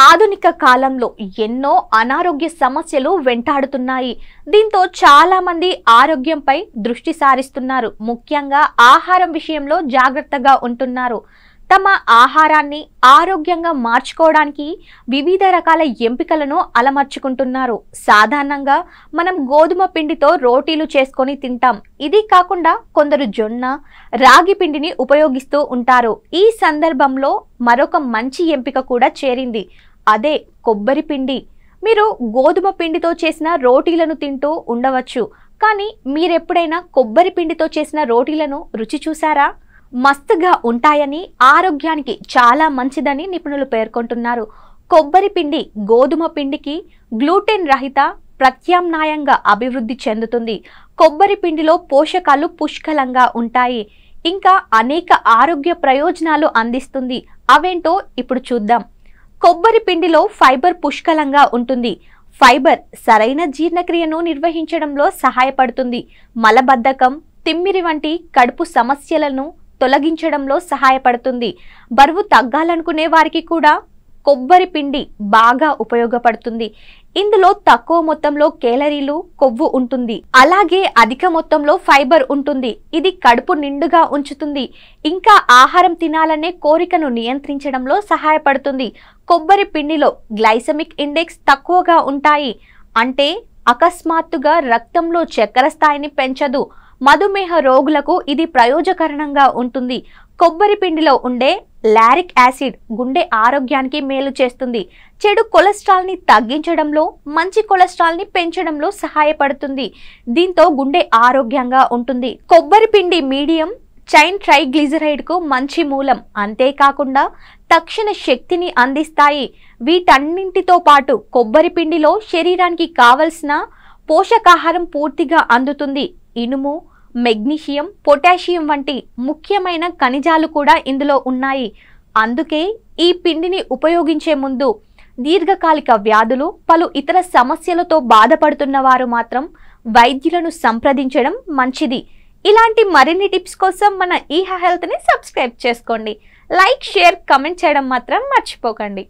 ఆధునిక కాలంలో ఎన్నో అనారోగ్య సమస్యలు వెంటాడుతున్నాయి. దీంతో చాలా మంది ఆరోగ్యంపై దృష్టి సారిస్తున్నారు. ముఖ్యంగా ఆహారం విషయంలో జాగ్రత్తగా ఉంటున్నారు. తమ ఆహారాన్ని ఆరోగ్యంగా మార్చుకోవడానికి వివిధ రకాల ఎంపికలను అలమర్చుకుంటున్నారు. సాధారణంగా మనం గోధుమ పిండితో రోటీలు చేసుకొని తింటాం. ఇది కాకుండా కొందరు జొన్న, రాగి పిండిని ఉపయోగిస్తూ ఉంటారు. ఈ సందర్భంలో మరొక మంచి ఎంపిక కూడా చేరింది. అదే కొబ్బరి పిండి. మీరు గోధుమ పిండితో చేసిన రోటీలను తింటూ ఉండవచ్చు, కానీ మీరెప్పుడైనా కొబ్బరి పిండితో చేసిన రోటీలను రుచి చూసారా? మస్తుగా ఉంటాయని, ఆరోగ్యానికి చాలా మంచిదని నిపుణులు పేర్కొంటున్నారు. కొబ్బరి పిండి గోధుమ పిండికి గ్లూటెన్ రహిత ప్రత్యామ్నాయంగా అభివృద్ధి చెందుతుంది. కొబ్బరి పిండిలో పోషకాలు పుష్కలంగా ఉంటాయి. ఇంకా అనేక ఆరోగ్య ప్రయోజనాలు అందిస్తుంది. అవేంటో ఇప్పుడు చూద్దాం. కొబ్బరి పిండిలో ఫైబర్ పుష్కలంగా ఉంటుంది. ఫైబర్ సరైన జీర్ణక్రియను నిర్వహించడంలో సహాయపడుతుంది. మలబద్ధకం, తిమ్మిరి వంటి కడుపు సమస్యలను తొలగించడంలో సహాయపడుతుంది. బరువు తగ్గాలనుకునే వారికి కూడా కొబ్బరి పిండి బాగా ఉపయోగపడుతుంది. ఇందులో తక్కువ మొత్తంలో కేలరీలు, కొవ్వు ఉంటుంది. అలాగే అధిక మొత్తంలో ఫైబర్ ఉంటుంది. ఇది కడుపు నిండుగా ఉంచుతుంది. ఇంకా ఆహారం తినాలనే కోరికను నియంత్రించడంలో సహాయపడుతుంది. కొబ్బరి పిండిలో గ్లైసెమిక్ ఇండెక్స్ తక్కువగా ఉంటాయి. అంటే అకస్మాత్తుగా రక్తంలో చక్కెర స్థాయిని పెంచదు. మధుమేహ రోగులకు ఇది ప్రయోజకరంగా ఉంటుంది. కొబ్బరి పిండిలో ఉండే లారిక్ యాసిడ్ గుండె ఆరోగ్యానికి మేలు చేస్తుంది. చెడు కొలెస్ట్రాల్ ని తగ్గించడంలో, మంచి కొలెస్ట్రాల్ ని పెంచడంలో సహాయపడుతుంది. దీంతో గుండె ఆరోగ్యంగా ఉంటుంది. కొబ్బరి పిండి మీడియం చైన్ ట్రైగ్లిజరైడ్ కు మంచి మూలం. అంతేకాకుండా తక్షణ శక్తిని అందిస్తాయి. వీటన్నింటితో పాటు కొబ్బరి పిండిలో శరీరానికి కావలసిన పోషకాహారం పూర్తిగా అందుతుంది. ఇనుము, మెగ్నీషియం, పొటాషియం వంటి ముఖ్యమైన ఖనిజాలు కూడా ఇందులో ఉన్నాయి. అందుకే ఈ పిండిని ఉపయోగించే ముందు దీర్ఘకాలిక వ్యాధులు, పలు ఇతర సమస్యలతో బాధపడుతున్న వారు మాత్రం వైద్యులను సంప్రదించడం మంచిది. ఇలాంటి మరిన్ని టిప్స్ కోసం మన ఈహా హెల్త్ ని సబ్స్క్రైబ్ చేసుకోండి. లైక్, షేర్, కమెంట్ చేయడం మాత్రం మర్చిపోకండి.